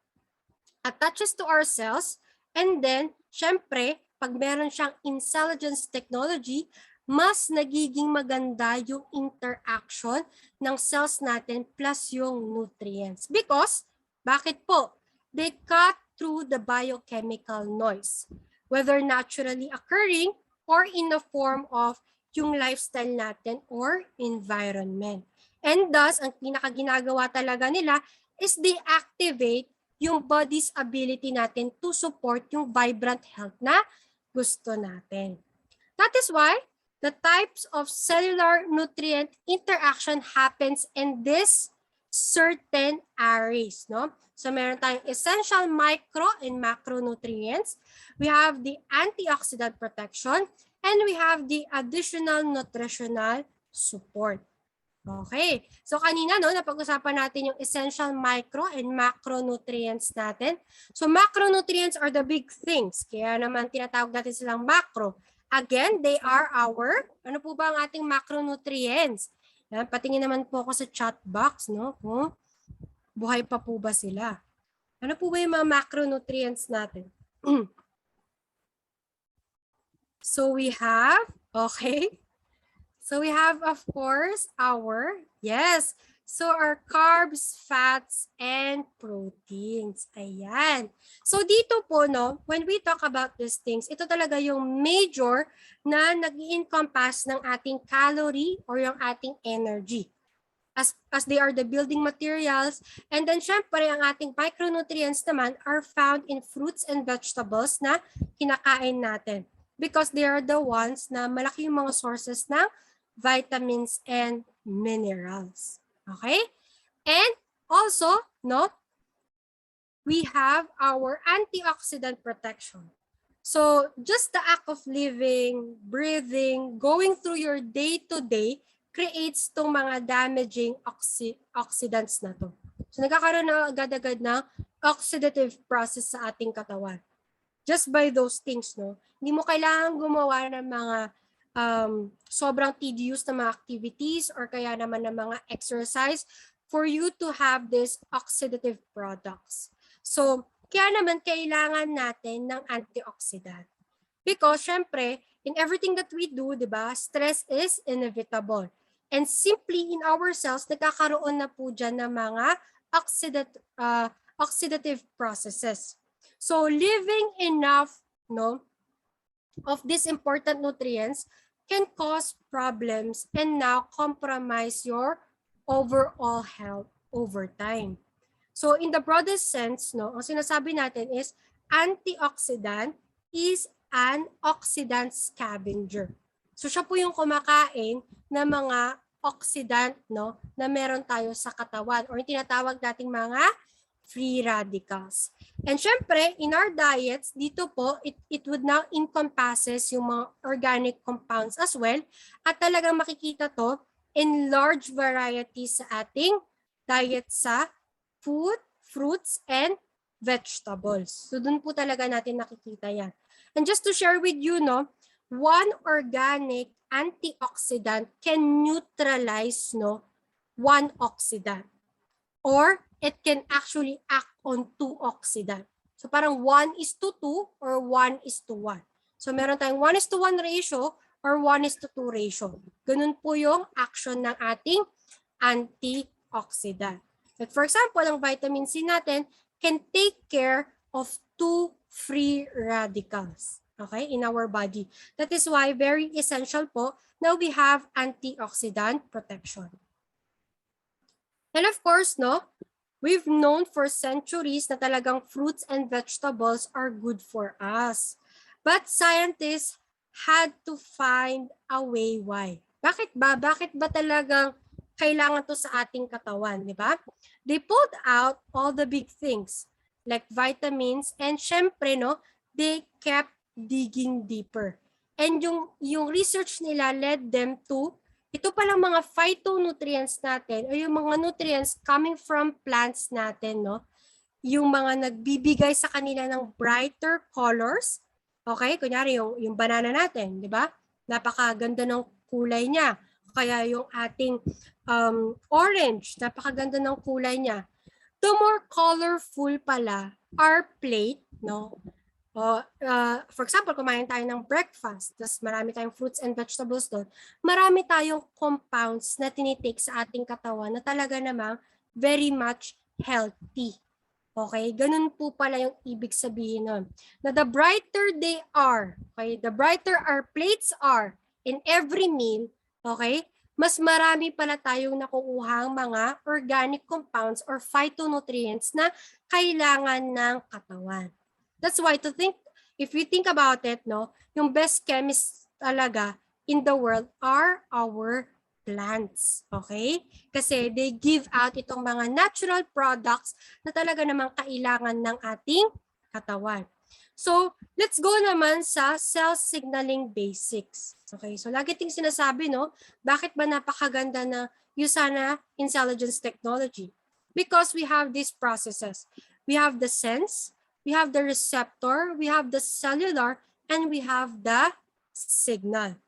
attaches to our cells, and then, syempre, pag meron siyang intelligence technology, mas nagiging maganda yung interaction ng cells natin plus yung nutrients. Because, bakit po? They cut through the biochemical noise, whether naturally occurring or in the form of yung lifestyle natin or environment. And thus, ang pinakaginagawa talaga nila is they activate yung body's ability natin to support yung vibrant health na gusto natin. That is why the types of cellular nutrient interaction happens in this certain areas, no? So meron tayong essential micro and macronutrients. We have the antioxidant protection, and we have the additional nutritional support. Okay. So kanina no, napag-usapan natin yung essential micro and macronutrients natin. So macronutrients are the big things. Kaya naman tinatawag natin silang macro. Again, they are our, ano po ba ang ating macronutrients? Yan, patingin naman po ako sa chat box, no? Kung buhay pa po ba sila? Ano po ba yung mga macronutrients natin? So we have, okay. So we have, of course, our, yes, so our carbs, fats, and proteins. Ayan. So dito po, no, when we talk about these things, ito talaga yung major na nag-i-encompass ng ating calorie or yung ating energy. As they are the building materials. And then, syempre, ang ating micronutrients naman are found in fruits and vegetables na kinakain natin. Because they are the ones na malaki yung mga sources ng vitamins and minerals. Okay? And also, no, we have our antioxidant protection. So, just the act of living, breathing, going through your day-to-day creates tong mga damaging oxidants na to. So, nagkakaroon na agad-agad na oxidative process sa ating katawan. Just by those things, no? Hindi mo kailangan gumawa ng mga sobrang tedious na mga activities or kaya naman ng mga exercise for you to have these oxidative products. So, kaya naman kailangan natin ng antioxidant. Because, syempre, in everything that we do, di ba, stress is inevitable. And simply in our cells, nagkakaroon na po dyan ng mga oxidative processes. So, living enough, no, of these important nutrients can cause problems and now compromise your overall health over time. So in the broadest sense, no, ang sinasabi natin is antioxidant is an oxidant scavenger. So siya po yung kumakain ng mga oxidant, no, na meron tayo sa katawan or yung tinatawag nating mga free radicals. And syempre, in our diets, dito po, it would now encompasses yung mga organic compounds as well. At talagang makikita to in large varieties sa ating diet sa food, fruits, and vegetables. So, dun po talaga natin nakikita yan. And just to share with you, no, one organic antioxidant can neutralize, no, one oxidant. Or it can actually act on two oxidant. So parang 1:2 or 1:1. So meron tayong 1:1 ratio or 1:2 ratio. Ganun po yung action ng ating antioxidant. Like for example, ang vitamin C natin can take care of 2 free radicals, okay, in our body. That is why very essential po na we have antioxidant protection. And of course, no, we've known for centuries na talagang fruits and vegetables are good for us. But scientists had to find a way why. Bakit ba? Bakit ba talagang kailangan to sa ating katawan, di ba? They pulled out all the big things like vitamins and syempre, no, they kept digging deeper. And yung research nila led them to ito palang mga phytonutrients natin o yung mga nutrients coming from plants natin, no, yung mga nagbibigay sa kanila ng brighter colors. Okay, kunyari yung banana natin, di ba? Napakaganda ng kulay niya. Kaya yung ating orange, napakaganda ng kulay niya. The more colorful pala our plate, no? For example, kumain tayo ng breakfast, tapos marami tayong fruits and vegetables doon, marami tayong compounds na tinitake sa ating katawan na talaga namang very much healthy. Okay, ganun po pala yung ibig sabihin nun. Na the brighter they are, okay, the brighter our plates are in every meal, okay, mas marami pala tayong nakukuhang mga organic compounds or phytonutrients na kailangan ng katawan. That's why if we think about it, no, yung best chemists talaga in the world are our plants. Okay? Kasi they give out itong mga natural products na talaga namang kailangan ng ating katawan. So, let's go naman sa cell signaling basics. Okay, so lagi ting sinasabi, no, bakit ba napakaganda na USANA Intelligence Technology? Because we have these processes. We have the sense, we have the receptor, we have the cellular, and we have the signal.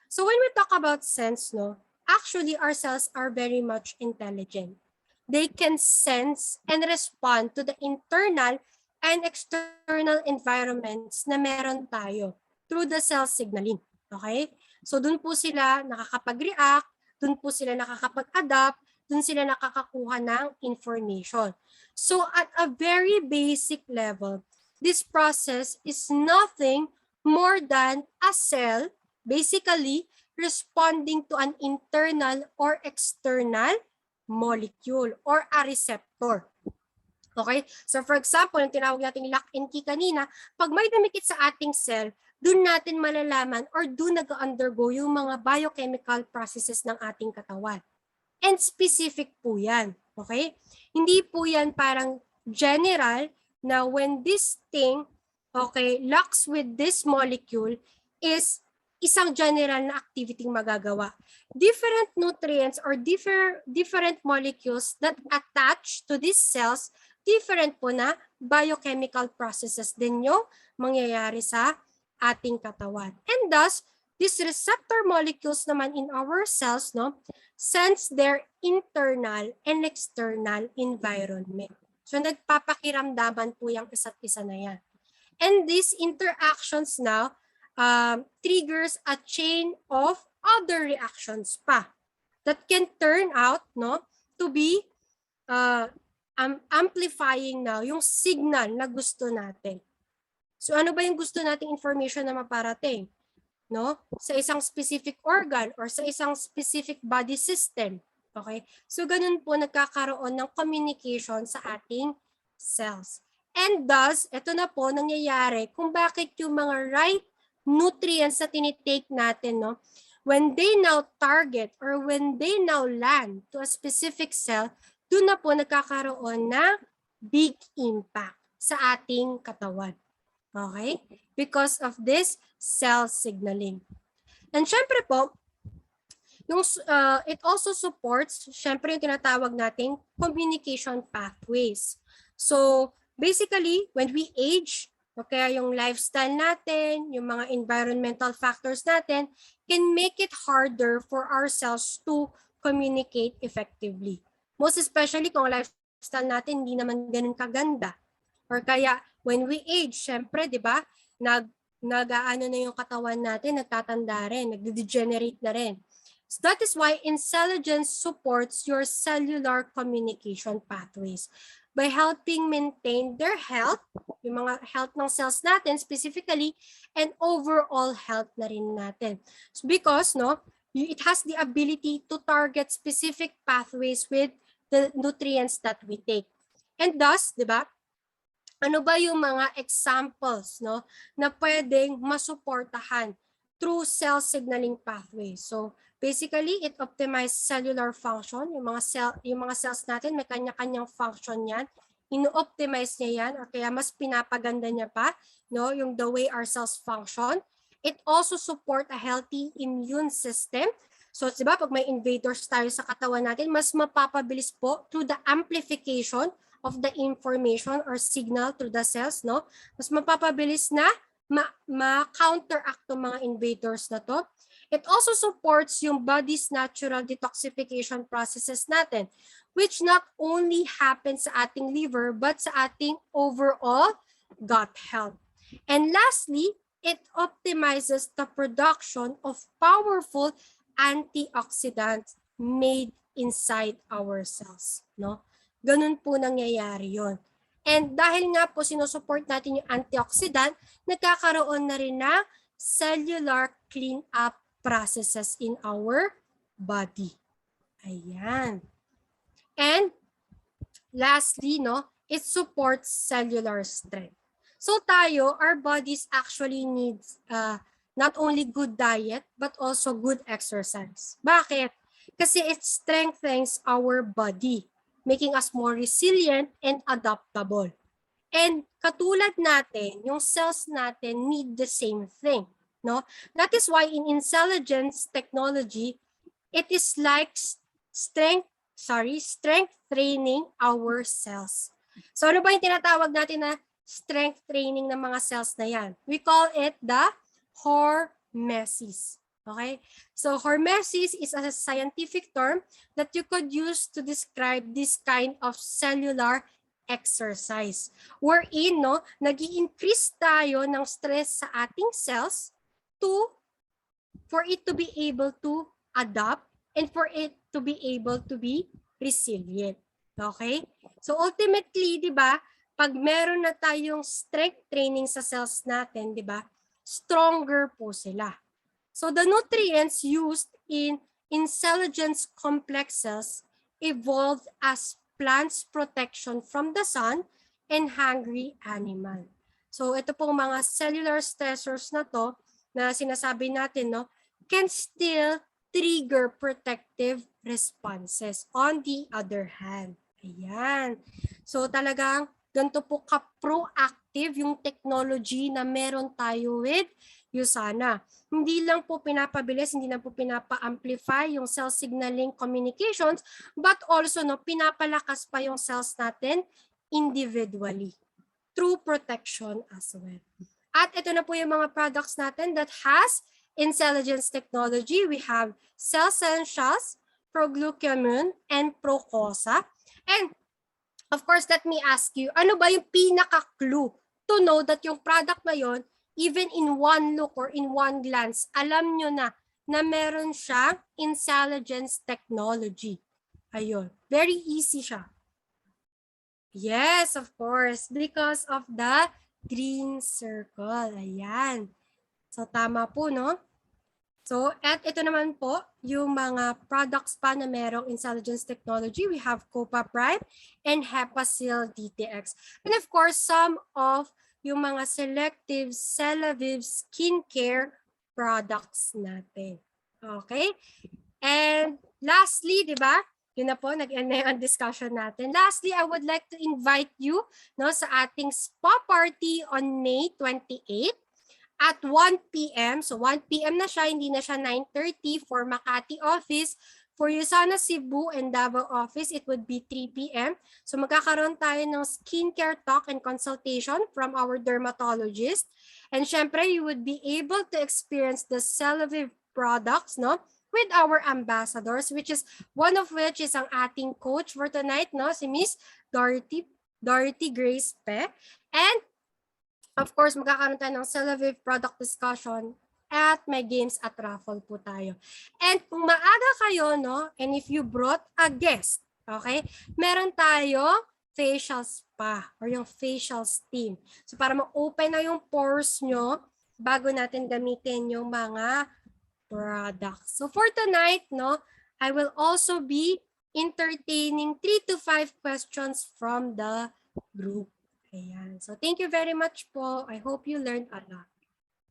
So when we talk about sense, no, actually our cells are very much intelligent. They can sense and respond to the internal and external environments na meron tayo through the cell signaling. Okay? So dun po sila nakakapag-react, dun po sila nakakapag-adapt, dun sila nakakakuha ng information. So at a very basic level, this process is nothing more than a cell basically responding to an internal or external molecule or a receptor. Okay? So for example, yung tinawag nating lock and key kanina, pag may dumikit sa ating cell, doon natin malalaman or doon nag-undergo yung mga biochemical processes ng ating katawan. And specific po yan. Okay? Hindi po yan parang general na when this thing, okay, locks with this molecule is isang general na activity magagawa. Different nutrients or different molecules that attach to these cells, different po na biochemical processes din yung mangyayari sa ating katawan. And thus, these receptor molecules naman in our cells, no, sense their internal and external environment. So nagpapakiramdaman po yung isa't isa na yan. And these interactions now triggers a chain of other reactions pa that can turn out, no, to be amplifying now yung signal na gusto natin. So ano ba yung gusto nating information na maparating? No? Sa isang specific organ or sa isang specific body system. Okay? So ganun po nagkakaroon ng communication sa ating cells. And thus, ito na po nangyayari kung bakit yung mga right nutrients na tinitake natin, no, when they now target or when they now land to a specific cell, doon na po nagkakaroon ng big impact sa ating katawan. Okay? Because of this cell signaling. And syempre po, yung, it also supports, syempre yung tinatawag nating communication pathways. So, basically, when we age, okay, yung lifestyle natin, yung mga environmental factors natin, can make it harder for our cells to communicate effectively. Most especially kung lifestyle natin hindi naman ganun kaganda. Or kaya, when we age, syempre, di ba, nag-aano na yung katawan natin, nagtatanda rin, nagde-degenerate na rin. So that is why intelligence supports your cellular communication pathways by helping maintain their health, yung mga health ng cells natin specifically, and overall health na rin natin. So because, no, it has the ability to target specific pathways with the nutrients that we take. And thus, di ba, ano ba yung mga examples, no, na pwedeng masuportahan through cell signaling pathways? So basically, it optimizes cellular function. Yung mga cells natin may kanya-kanyang function yan. Ino-optimize niya yan or kaya mas pinapaganda niya pa, no, yung the way our cells function. It also support a healthy immune system. So, di ba, pag may invaders tayo sa katawan natin, mas mapapabilis po through the amplification of the information or signal to the cells, no? Mas mapapabilis na ma-counteract tong mga invaders na to. It also supports yung body's natural detoxification processes natin, which not only happens sa ating liver, but sa ating overall gut health. And lastly, it optimizes the production of powerful antioxidants made inside our cells, no? Ganun po nangyayari yon. And dahil nga po sinusupport natin yung antioxidant, nagkakaroon na rin ng cellular cleanup processes in our body. Ayan. And lastly, no, it supports cellular strength. So tayo, our bodies actually needs not only good diet, but also good exercise. Bakit? Kasi it strengthens our body, making us more resilient and adaptable. And katulad natin, yung cells natin need the same thing, no? That is why in intelligence technology, it is like strength training our cells. So ano ba yung tinatawag natin na strength training ng mga cells na yan? We call it the hormesis. Okay? So hormesis is a scientific term that you could use to describe this kind of cellular exercise. Wherein, no, nag-i-increase tayo ng stress sa ating cells for it to be able to adapt and for it to be able to be resilient. Okay? So ultimately, di ba, pag meron na tayong strength training sa cells natin, di ba, stronger po sila. So the nutrients used in intelligence complexes evolved as plants protection from the sun and hungry animal. So ito pong mga cellular stressors na to na sinasabi natin, no, can still trigger protective responses on the other hand. Ayan. So talagang ganito po ka-proactive yung technology na meron tayo with USANA. Hindi lang po pinapabilis, hindi lang po pinapa-amplify yung cell signaling communications, but also no, pinapalakas pa yung cells natin individually through protection as well. At ito na po yung mga products natin that has intelligence technology. We have Cell Essentials, Proglucamine, and Procosa. And of course, let me ask you, ano ba yung pinaka-clue to know that yung product na yon, even in one look or in one glance, alam nyo na meron siya intelligence technology. Ayun, very easy siya. Yes, of course, because of the green circle. Ayan. So, tama po, no? So, at ito naman po, yung mga products pa na merong intelligence technology. We have Copa Prime and Hepasil DTX. And of course, some of yung mga selective Celavive skincare products natin. Okay? And lastly, di ba? Yun na po, nag-end na yung discussion natin. Lastly, I would like to invite you, no, sa ating spa party on May 28 at 1 p.m. So 1 p.m. na siya, hindi na siya 9:30 for Makati office. For USANA Cebu and Davao office, it would be 3 p.m. So magkakaroon tayo ng skincare talk and consultation from our dermatologist. And syempre, you would be able to experience the Celavive products, no, with our ambassadors, which is one of which is ang ating coach for tonight, no, si Miss Dorothy Grace Pe. And of course, magkakaroon tayo ng Celavive product discussion at may games at raffle po tayo. And kung maaga kayo, no, and if you brought a guest, okay, meron tayo facial spa or yung facial steam. So para ma-open na yung pores nyo bago natin gamitin yung mga products. So for tonight, no, I will also be entertaining 3 to 5 questions from the group. Ayan. So thank you very much po. I hope you learned a lot.